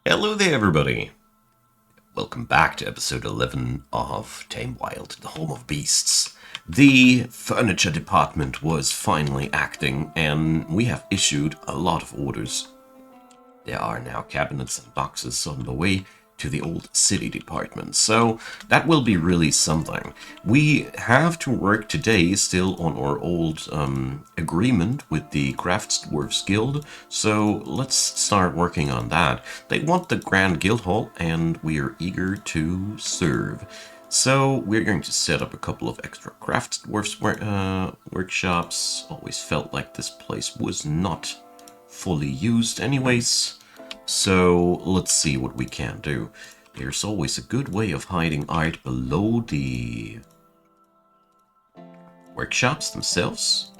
Hello there, everybody. Welcome back to episode 11 of Tame Wild, the Home of Beasts. The furniture department was finally acting, and we have issued a lot of orders. There are now cabinets and boxes on the way to the old city department, so that will be really something. We have to work today still on our old agreement with the Crafts Dwarfs Guild, so let's start working on that. They want the Grand Guild Hall, and we are eager to serve. So we're going to set up a couple of extra Crafts Dwarfs workshops. Always felt like this place was not fully used anyways. So let's see what we can do. There's always a good way of hiding art below the workshops themselves.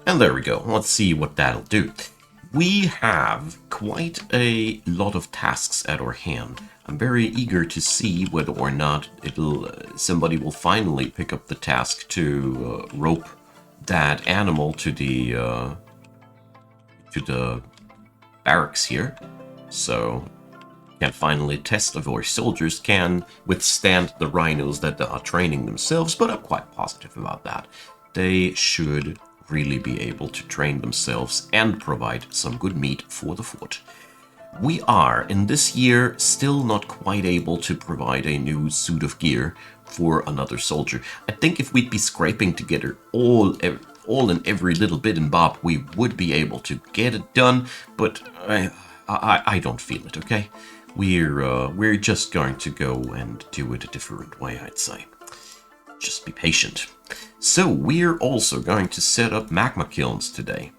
And there we go. Let's see what that'll do. We have quite a lot of tasks at our hand. I'm very eager to see whether or not somebody will finally pick up the task to rope that animal to the barracks here, so can finally test if our soldiers can withstand the rhinos that are training themselves, but I'm quite positive about that. They should really be able to train themselves and provide some good meat for the fort. We are, in this year, still not quite able to provide a new suit of gear for another soldier. I think if we'd be scraping together all and every little bit and bob, we would be able to get it done, but I don't feel it, okay? We're just going to go and do it a different way, I'd say. Just be patient. So we're also going to set up magma kilns today,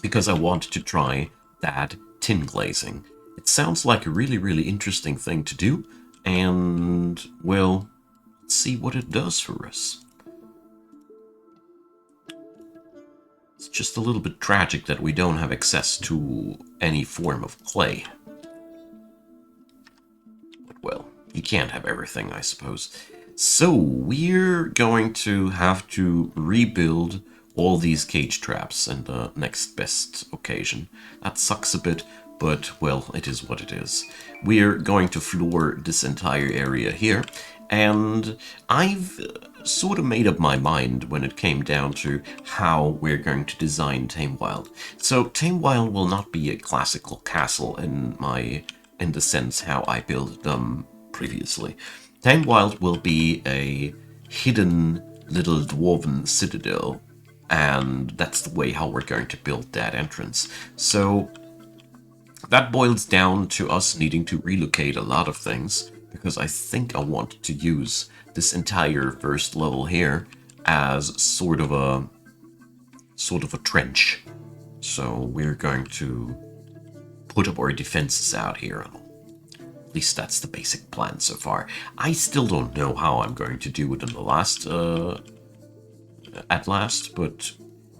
because I want to try that tin glazing. It sounds like a really interesting thing to do, and, well, let's see what it does for us. It's just a little bit tragic that we don't have access to any form of clay. But, well, you can't have everything, I suppose. So, we're going to have to rebuild all these cage traps in the next best occasion. That sucks a bit, but, well, it is what it is. We're going to floor this entire area here, and I've sort of made up my mind when it came down to how we're going to design Tame Wild. So Tame Wild will not be a classical castle in the sense how I built them previously. Tame Wild will be a hidden little dwarven citadel, and that's the way how we're going to build that entrance. So that boils down to us needing to relocate a lot of things, because I think I want to use this entire first level here as sort of a trench. So we're going to put up our defenses out here. At least that's the basic plan so far. I still don't know how I'm going to do it in the at last, but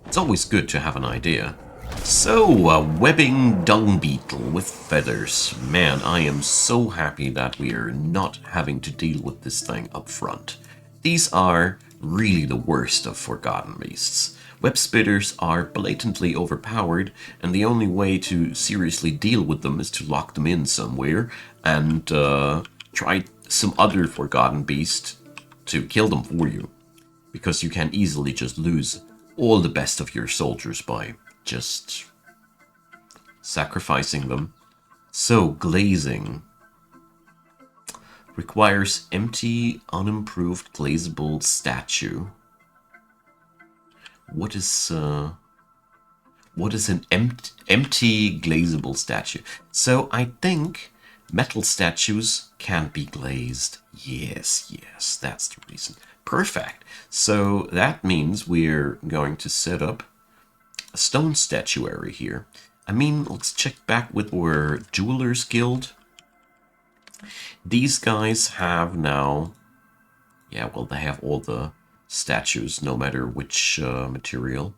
it's always good to have an idea. So, a webbing dung beetle with feathers. Man, I am so happy that we are not having to deal with this thing up front. These are really the worst of forgotten beasts. Web spitters are blatantly overpowered, and the only way to seriously deal with them is to lock them in somewhere and try some other forgotten beast to kill them for you. Because you can easily just lose all the best of your soldiers by just sacrificing them. So, glazing requires empty, unimproved, glazable statue. What is an empty glazable statue? So, I think metal statues can be glazed. Yes, that's the reason. Perfect. So, that means we're going to set up a stone statuary here. I mean, let's check back with our Jewelers Guild. These guys have now, yeah, well, they have all the statues, no matter which material.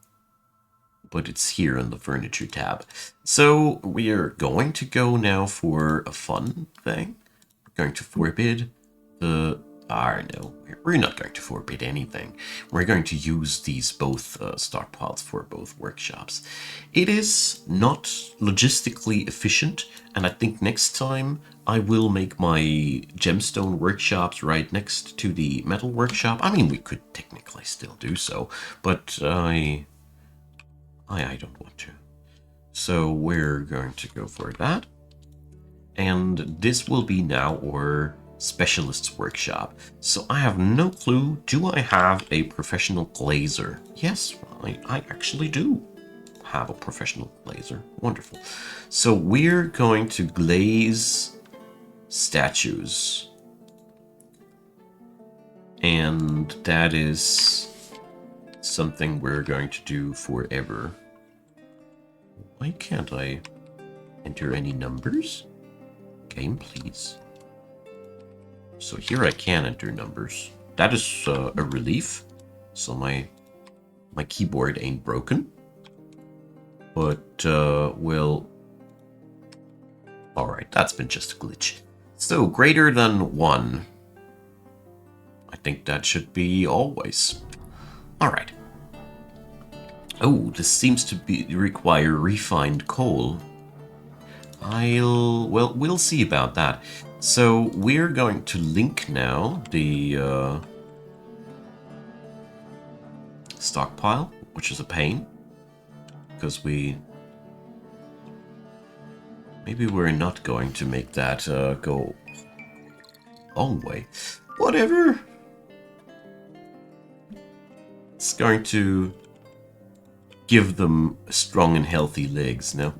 But it's here in the furniture tab. So we are going to go now for a fun thing. We're going to forbid the No, we're not going to forbid anything. We're going to use these both stockpiles for both workshops. It is not logistically efficient, and I think next time I will make my gemstone workshops right next to the metal workshop. I mean, we could technically still do so, but I don't want to. So we're going to go for that. And this will be now our specialist's workshop. So I have no clue. Do I have a professional glazer? Yes, I actually do have a professional glazer. Wonderful. So we're going to glaze statues. And that is something we're going to do forever. Why can't I enter any numbers? Game, please. So here I can enter numbers. That is a relief. So my keyboard ain't broken. But, well... Alright, that's been just a glitch. So, greater than 1. I think that should be always. Alright. Oh, this seems to require refined coal. Well, we'll see about that. So we're going to link now the stockpile, which is a pain, because maybe we're not going to make that go a long way. Whatever. It's going to give them strong and healthy legs now.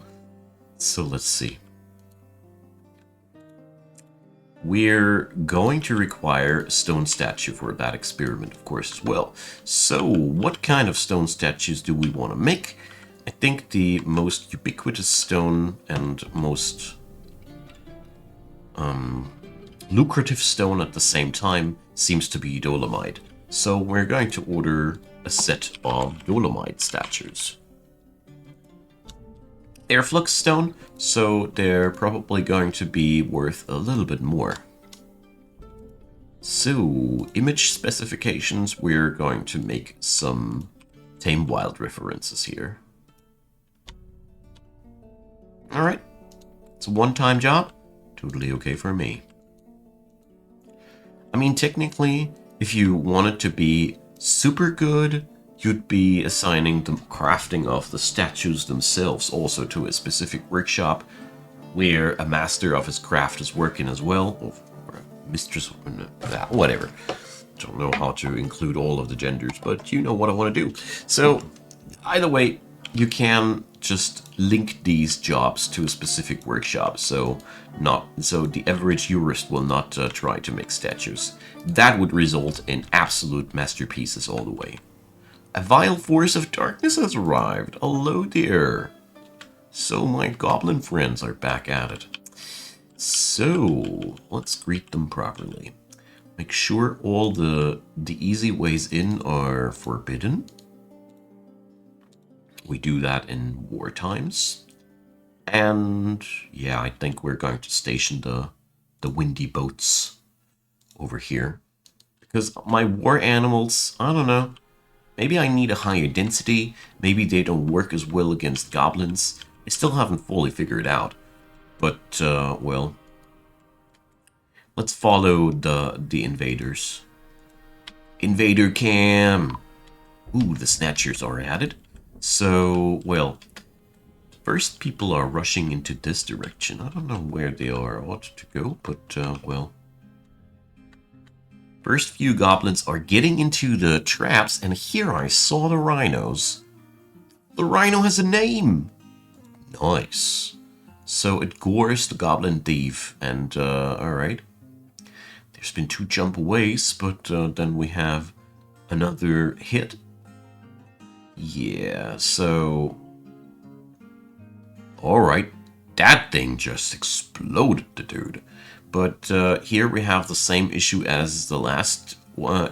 So let's see. We're going to require a stone statue for that experiment, of course, as well. So what kind of stone statues do we want to make? I think the most ubiquitous stone and most lucrative stone at the same time seems to be dolomite. So we're going to order a set of dolomite statues. They're flux stone, so they're probably going to be worth a little bit more. So, image specifications, we're going to make some Tame Wild references here. Alright, it's a one-time job, totally okay for me. I mean, technically, if you wanted to be super good, you'd be assigning the crafting of the statues themselves also to a specific workshop where a master of his craft is working as well, or a mistress, whatever. Don't know how to include all of the genders, but you know what I want to do. So, either way, you can just link these jobs to a specific workshop, so the average jurist will not try to make statues. That would result in absolute masterpieces all the way. A vile force of darkness has arrived. Hello there. So my goblin friends are back at it. So, let's greet them properly. Make sure all the easy ways in are forbidden. We do that in war times. And yeah, I think we're going to station the windy boats over here. Because my war animals, I don't know. Maybe I need a higher density, maybe they don't work as well against goblins. I still haven't fully figured out. But, well, let's follow the invaders. Invader cam! Ooh, the snatchers are added. So, well, first people are rushing into this direction. I don't know where they are ought to go, but, well. First few goblins are getting into the traps, and here I saw the rhinos. The rhino has a name! Nice. So it gores the goblin thief, and, alright. There's been 2 jump aways, but then we have another hit. Yeah, so... Alright, that thing just exploded the dude. But here we have the same issue as the last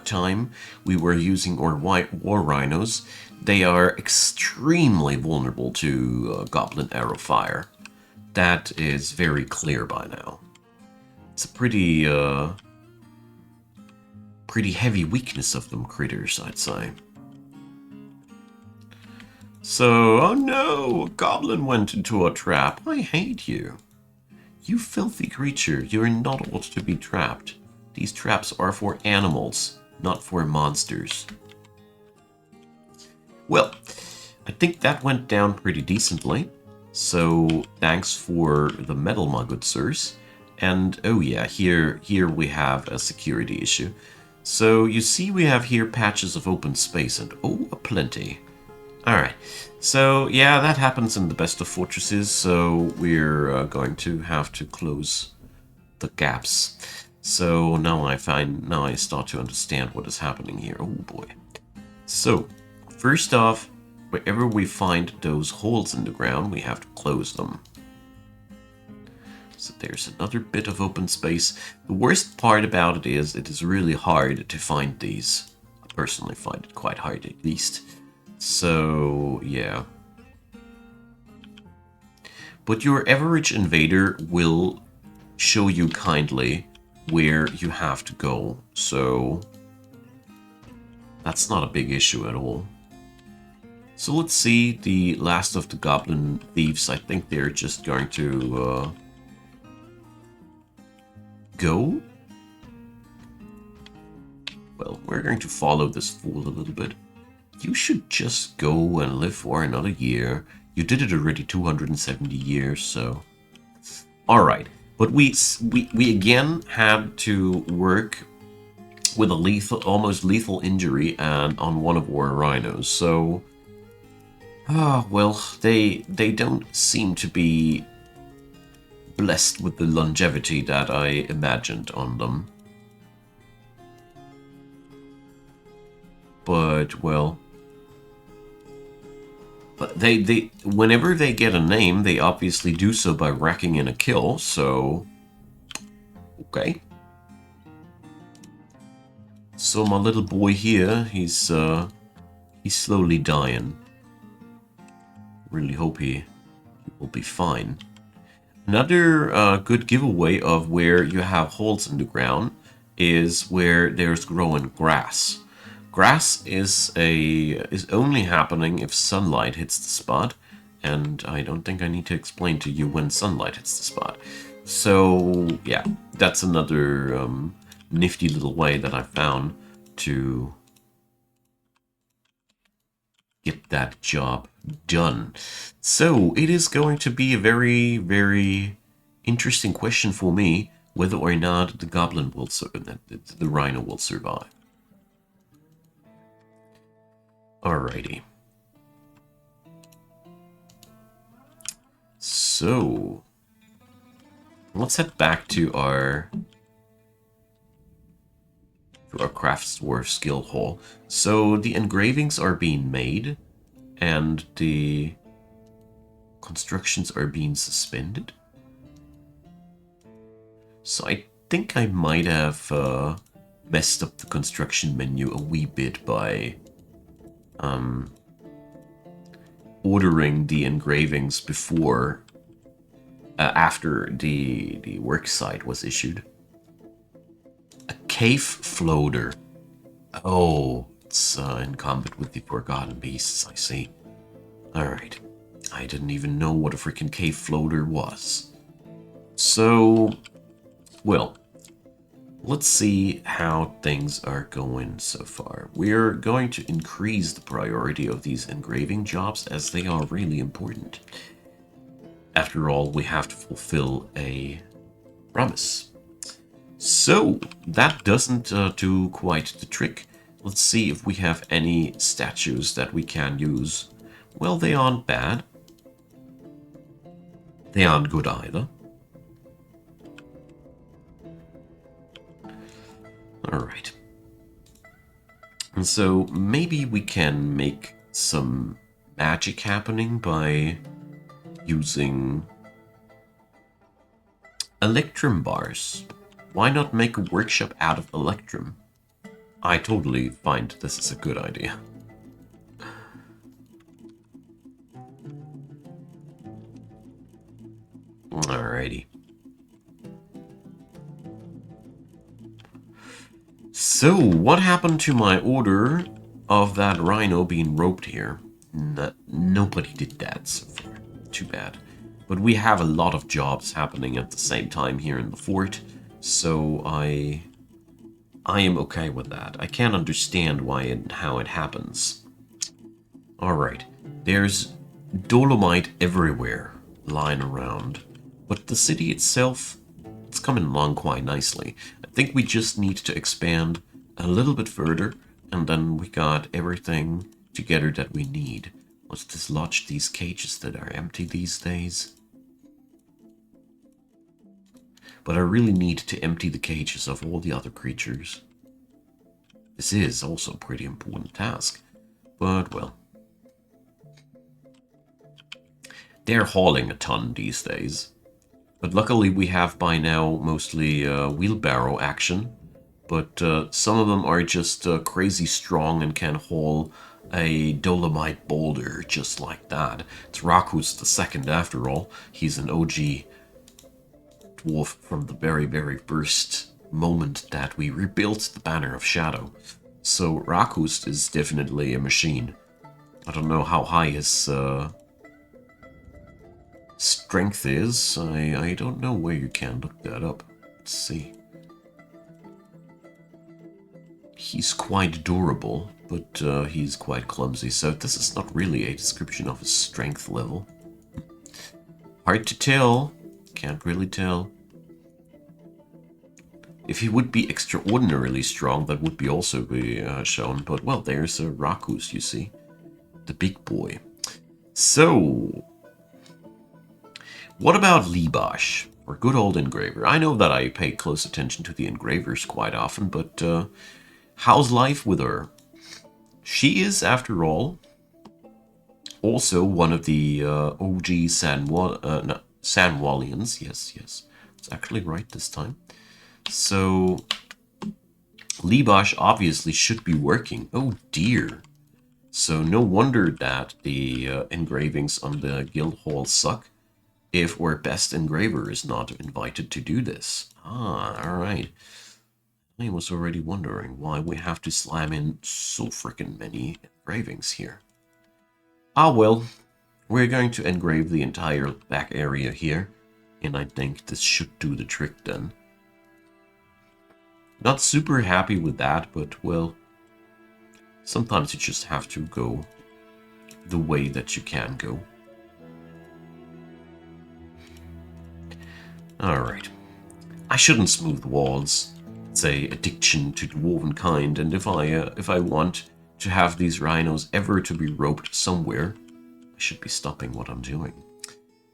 time we were using our white war rhinos. They are extremely vulnerable to goblin arrow fire. That is very clear by now. It's a pretty pretty heavy weakness of them critters, I'd say. So, oh no, a goblin went into a trap. I hate you. You filthy creature, you're not ought to be trapped. These traps are for animals, not for monsters. Well, I think that went down pretty decently. So, thanks for the metal, my good sirs. And, oh yeah, here we have a security issue. So, you see we have here patches of open space, and oh, aplenty. Alright, so yeah, that happens in the best of fortresses, so we're going to have to close the gaps. So now I start to understand what is happening here. Oh boy. So, first off, wherever we find those holes in the ground, we have to close them. So there's another bit of open space. The worst part about it is really hard to find these. I personally find it quite hard, at least. So, yeah. But your average invader will show you kindly where you have to go. So, that's not a big issue at all. So let's see the last of the goblin thieves. I think they're just going to go. Well, we're going to follow this fool a little bit. You should just go and live for another year. You did it already 270 years, so... Alright, but we again had to work with a almost lethal injury and on one of our rhinos, so... well, they don't seem to be blessed with the longevity that I imagined on them. But, well... But they whenever they get a name, they obviously do so by racking in a kill, so... Okay. So my little boy here, he's slowly dying. Really hope he will be fine. Another good giveaway of where you have holes in the ground is where there's growing grass. Grass is only happening if sunlight hits the spot, and I don't think I need to explain to you when sunlight hits the spot. So yeah, that's another nifty little way that I found to get that job done. So it is going to be a very, very interesting question for me whether or not the goblin will the rhino will survive. Alrighty. So let's head back to our crafts dwarf skill hall. So the engravings are being made and the constructions are being suspended. So I think I might have messed up the construction menu a wee bit by ordering the engravings before after the work site was issued. A cave floater. Oh, it's in combat with the forgotten beasts, I see. Alright. I didn't even know what a freaking cave floater was. So, well, let's see how things are going so far. We're going to increase the priority of these engraving jobs as they are really important. After all, we have to fulfill a promise. So, that doesn't do quite the trick. Let's see if we have any statues that we can use. Well, they aren't bad. They aren't good either. Alright. And so maybe we can make some magic happening by using electrum bars. Why not make a workshop out of electrum? I totally find this is a good idea. Alrighty. So, what happened to my order of that rhino being roped here? Nobody did that so far. Too bad. But we have a lot of jobs happening at the same time here in the fort, so I am okay with that. I can't understand why and how it happens. Alright, there's dolomite everywhere lying around, but the city itself, it's coming along quite nicely. I think we just need to expand a little bit further, and then we got everything together that we need. Let's dislodge these cages that are empty these days. But I really need to empty the cages of all the other creatures. This is also a pretty important task, but well. They're hauling a ton these days. But luckily we have by now mostly wheelbarrow action. But some of them are just crazy strong and can haul a dolomite boulder just like that. It's Rakus the Second after all. He's an OG dwarf from the very, very first moment that we rebuilt the Banner of Shadow. So Rakus is definitely a machine. I don't know how high his strength is. I don't know where you can look that up. Let's see. He's quite durable, but he's quite clumsy, so this is not really a description of his strength level. Hard to tell. Can't really tell. If he would be extraordinarily strong, that would be also be shown. But, well, there's Rakus, you see. The big boy. So, what about Libash, or good old engraver? I know that I pay close attention to the engravers quite often, but how's life with her? She is, after all, also one of the OG Sanwalians. Yes, it's actually right this time. So, Libash obviously should be working. Oh dear. So no wonder that the engravings on the guild hall suck if our best engraver is not invited to do this. Ah, alright. I was already wondering why we have to slam in so frickin' many engravings here. Ah well, we're going to engrave the entire back area here, and I think this should do the trick then. Not super happy with that, but well, sometimes you just have to go the way that you can go. Alright. I shouldn't smooth walls. It's a addiction to dwarven kind, and if I want to have these rhinos ever to be roped somewhere, I should be stopping what I'm doing.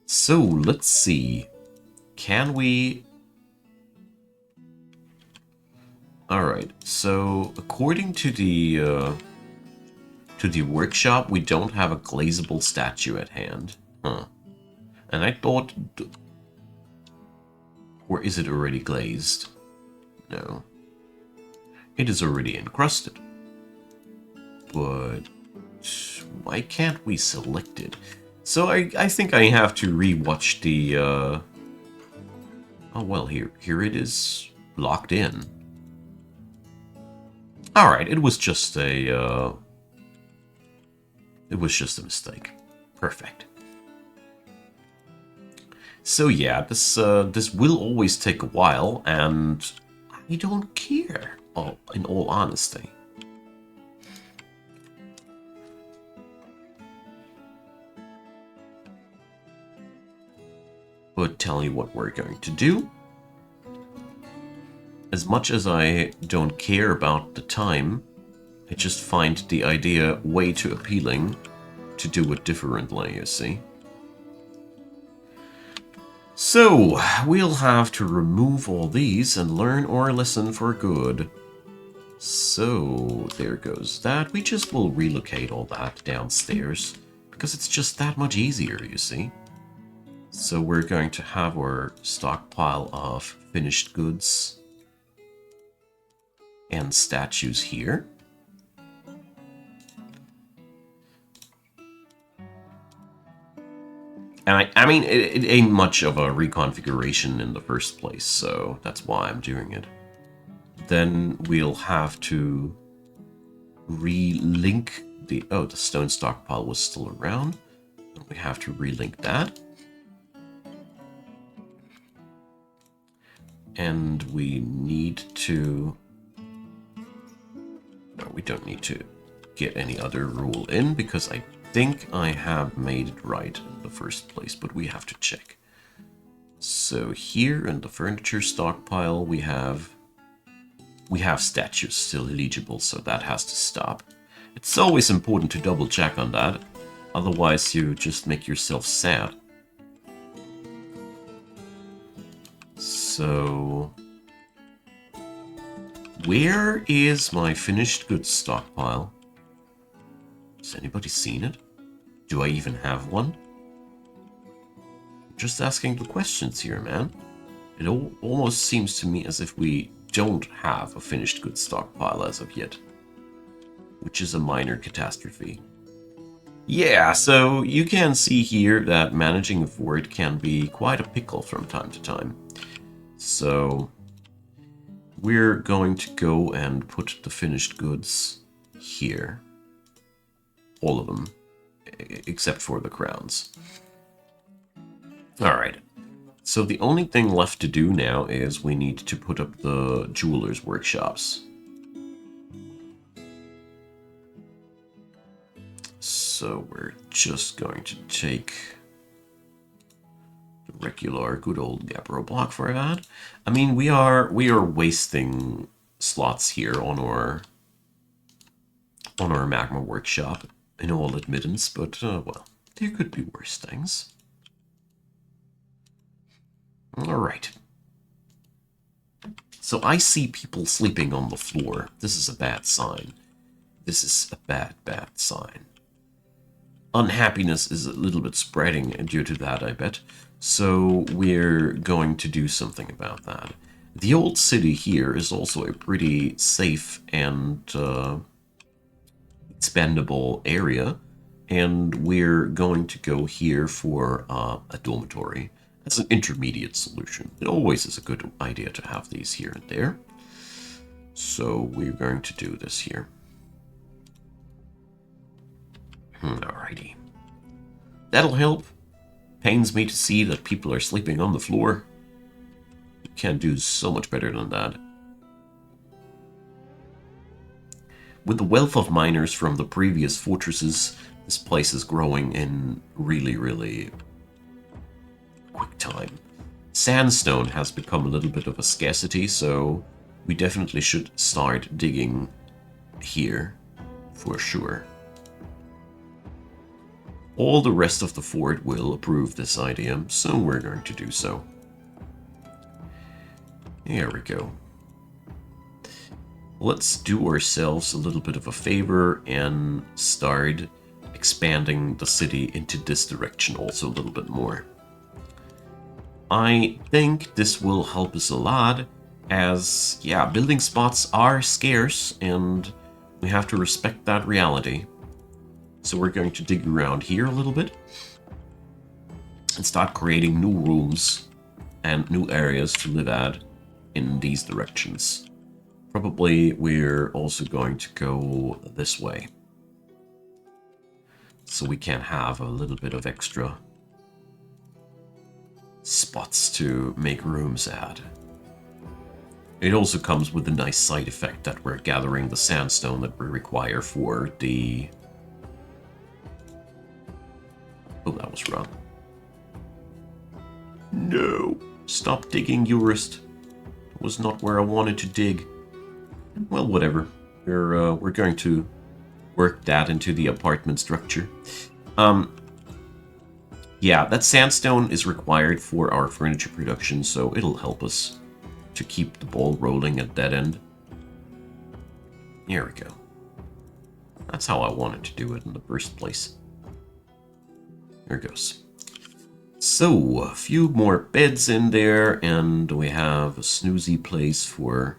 So, let's see. Can we... Alright, so according to the workshop, we don't have a glazable statue at hand. Huh. And I thought... Or is it already glazed? No. It is already encrusted. But why can't we select it? So I think I have to rewatch the... Oh, well, here it is locked in. Alright, it was just a... It was just a mistake. Perfect. So yeah, this will always take a while, and I don't care, in all honesty. But tell you what we're going to do. As much as I don't care about the time, I just find the idea way too appealing to do it differently, you see. So, we'll have to remove all these and learn our lesson for good. So, there goes that. We just will relocate all that downstairs, because it's just that much easier, you see. So we're going to have our stockpile of finished goods and statues here. And I mean, it ain't much of a reconfiguration in the first place, so that's why I'm doing it. then we'll have to relink the... Oh, the stone stockpile was still around. We have to relink that. And we need to... No, we don't need to get any other rule in, because I think I have made it right in the first place, but we have to check. So here in the furniture stockpile we have statues still eligible, so that has to stop. It's always important to double check on that, otherwise you just make yourself sad. So, where is my finished goods stockpile? Has anybody seen it? Do I even have one? Just asking the questions here, man. It almost seems to me as if we don't have a finished goods stockpile as of yet, which is a minor catastrophe. Yeah, so you can see here that managing a fort can be quite a pickle from time to time. So we're going to go and put the finished goods here. All of them, except for the crowns. Alright, so the only thing left to do now is we need to put up the jewelers' workshops. So we're just going to take the regular good old Gabbro block for that. I mean, we are wasting slots here on our magma workshop, in all admittance, but well, there could be worse things. Alright. So I see people sleeping on the floor. This is a bad sign. This is a bad, bad sign. Unhappiness is a little bit spreading due to that, I bet. So we're going to do something about that. The old city here is also a pretty safe and expendable area. And we're going to go here for a dormitory as an intermediate solution. It always is a good idea to have these here and there. So we're going to do this here. Alrighty. That'll help. Pains me to see that people are sleeping on the floor. You can't do so much better than that. With the wealth of miners from the previous fortresses, this place is growing in really, really quick time. Sandstone has become a little bit of a scarcity, so we definitely should start digging here for sure. All the rest of the fort will approve this idea, so we're going to do so. There we go. Let's do ourselves a little bit of a favor and start expanding the city into this direction also a little bit more. I think this will help us a lot, as, yeah, building spots are scarce, and we have to respect that reality. So we're going to dig around here a little bit and start creating new rooms and new areas to live at in these directions. Probably we're also going to go this way, so we can have a little bit of extra spots to make rooms at. It also comes with a nice side effect that we're gathering the sandstone that we require for the... Oh, that was wrong. No! Stop digging, Eurist. It was not where I wanted to dig. Well, whatever. We're going to work that into the apartment structure. Yeah, that sandstone is required for our furniture production, so it'll help us to keep the ball rolling at that end. Here we go. That's how I wanted to do it in the first place. There it goes. So, a few more beds in there, and we have a snoozy place for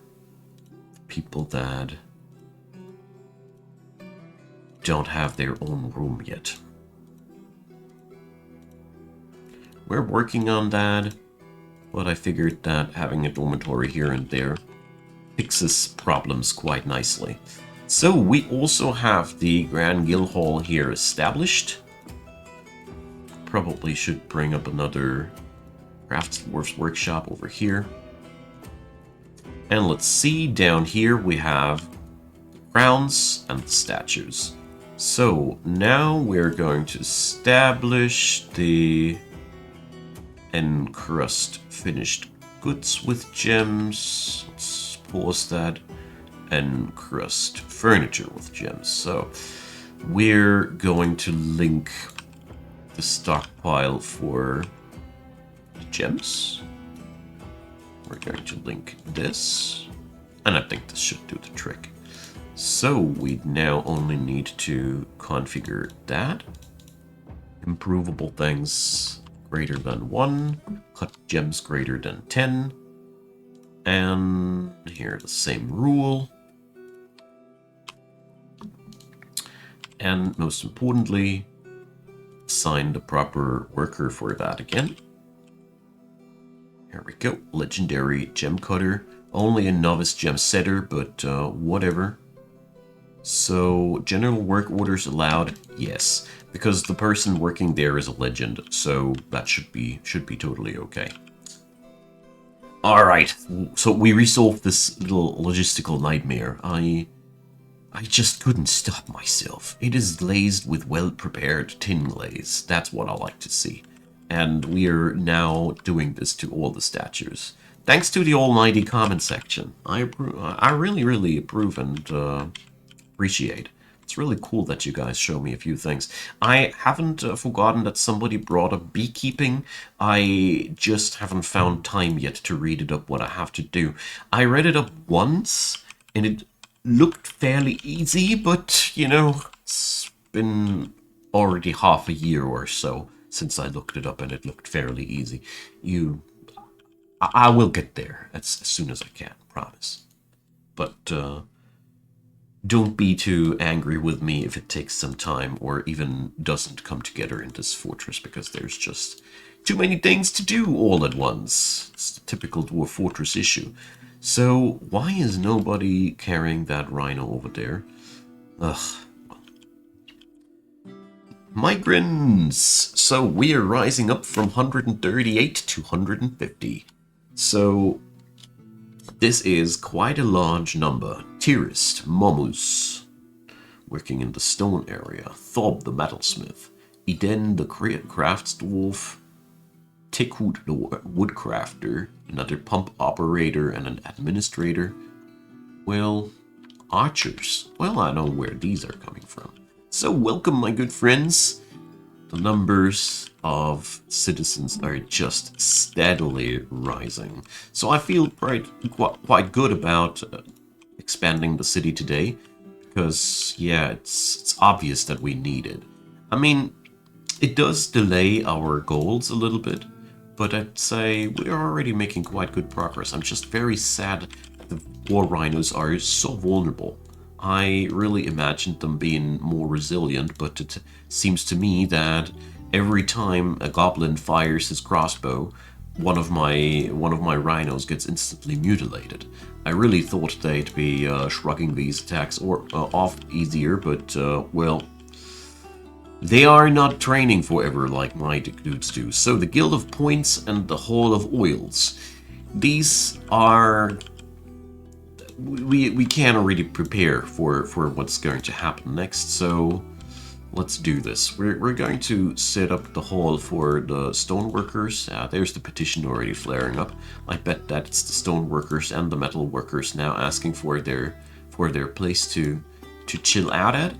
people that don't have their own room yet. We're working on that, but I figured that having a dormitory here and there fixes problems quite nicely. So we also have the Grand Guild Hall here established. Probably should bring up another Craftsdwarf's workshop over here. And let's see, down here we have crowns and the statues. So now we're going to establish the encrust finished goods with gems. Let's pause that. Encrust furniture with gems. So we're going to link the stockpile for the gems. We're going to link this, and I think this should do the trick. So we now only need to configure that. Improvable things greater than 1, cut gems greater than 10, and here the same rule. And most importantly, assign the proper worker for that again. Here we go, legendary gem cutter. Only a novice gem setter, but whatever. So, general work orders allowed? Yes, because the person working there is a legend, so that should be totally okay. Alright, so we resolved this little logistical nightmare. I just couldn't stop myself. It is glazed with well-prepared tin glaze. That's what I like to see. And we are now doing this to all the statues. Thanks to the almighty comment section. I really approve and appreciate. It's really cool that you guys show me a few things. I haven't forgotten that somebody brought up beekeeping. I just haven't found time yet to read it up what I have to do. I read it up once, and it looked fairly easy, but, you know, it's been already half a year or so since I looked it up, and it looked fairly easy. I will get there as soon as I can, promise. But, don't be too angry with me if it takes some time or even doesn't come together in this fortress, because there's just too many things to do all at once. It's the typical Dwarf Fortress issue. So why is nobody carrying that rhino over there? Ugh. Migrants! So we are rising up from 138 to 150. So this is quite a large number. Tirist, Momus, working in the stone area. Thob the metalsmith. Eden the crafts dwarf. Tikut the woodcrafter. Another pump operator and an administrator. Well, archers. Well, I know where these are coming from. So welcome, my good friends. The numbers of citizens are just steadily rising. So I feel quite good about expanding the city today, because, yeah, it's obvious that we need it. I mean, it does delay our goals a little bit, but I'd say we're already making quite good progress. I'm just very sad that the war rhinos are so vulnerable. I really imagined them being more resilient, but it seems to me that every time a goblin fires his crossbow, one of my rhinos gets instantly mutilated. I really thought they'd be shrugging these attacks off easier, but well, they are not training forever like my dudes do. So the Guild of Points and the Hall of Oils, these are... We can already prepare for what's going to happen next, so let's do this. We're going to set up the hall for the stoneworkers. There's the petition already flaring up. I bet that it's the stoneworkers and the metal workers now asking for their place to chill out at.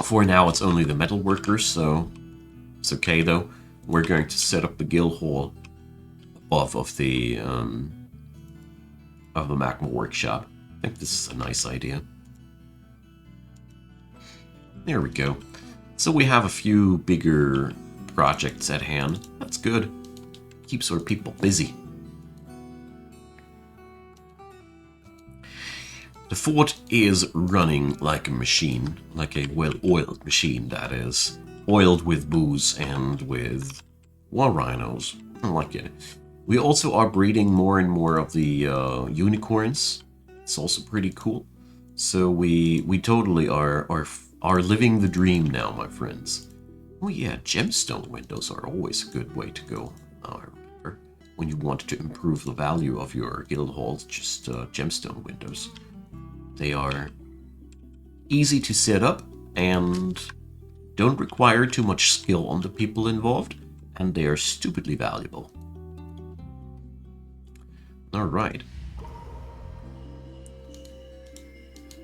For now, it's only the metal workers, so it's okay though. We're going to set up the guild hall of the magma workshop. I think this is a nice idea. There we go. So we have a few bigger projects at hand. That's good. Keeps our people busy. The fort is running like a machine, like a well-oiled machine, that is. Oiled with booze and with war rhinos. I like it. We also are breeding more and more of the unicorns. It's also pretty cool. So we totally are living the dream now, my friends. Oh yeah, gemstone windows are always a good way to go. Remember, when you want to improve the value of your guild halls, just gemstone windows. They are easy to set up and don't require too much skill on the people involved, and they are stupidly valuable. Alright.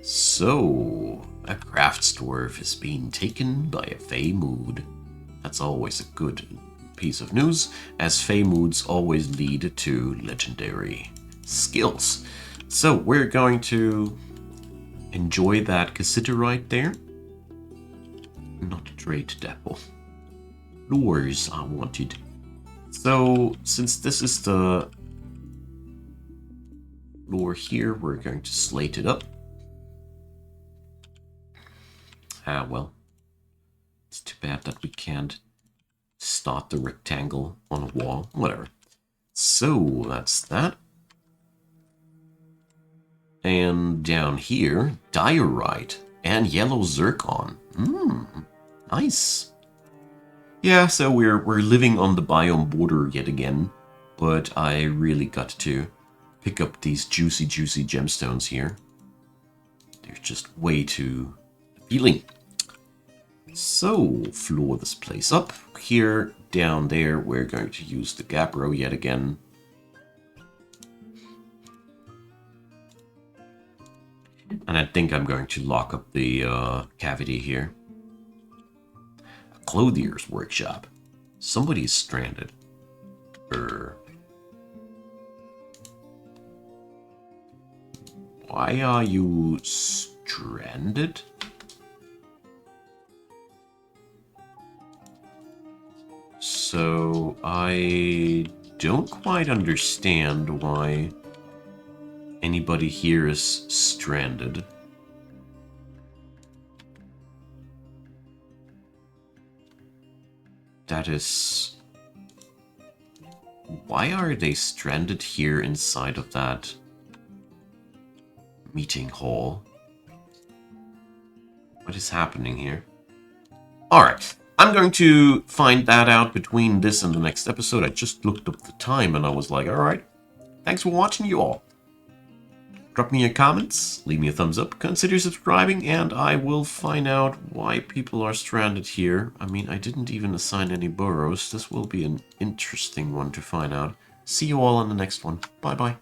So, a crafts dwarf is being taken by a fey mood. That's always a good piece of news, as fey moods always lead to legendary skills. So, we're going to enjoy that cassiterite there. Not a trade depot. Lures are wanted. So, since this is the lure here, we're going to slate it up. Ah, well. It's too bad that we can't start the rectangle on a wall. Whatever. So, that's that. And down here, diorite and yellow zircon. Nice. Yeah, so we're living on the biome border yet again, but I really got to pick up these juicy gemstones here. They're just way too appealing. So, floor this place up. Here, down there, we're going to use the gabbro yet again. And I think I'm going to lock up the cavity here. A clothier's workshop. Somebody's stranded. Why are you stranded? So, I don't quite understand why anybody here is stranded. That is... Why are they stranded here inside of that meeting hall? What is happening here? Alright, I'm going to find that out between this and the next episode. I just looked up the time and I was like, alright, thanks for watching, you all. Drop me your comments, leave me a thumbs up, consider subscribing, and I will find out why people are stranded here. I mean, I didn't even assign any burrows. This will be an interesting one to find out. See you all on the next one. Bye-bye.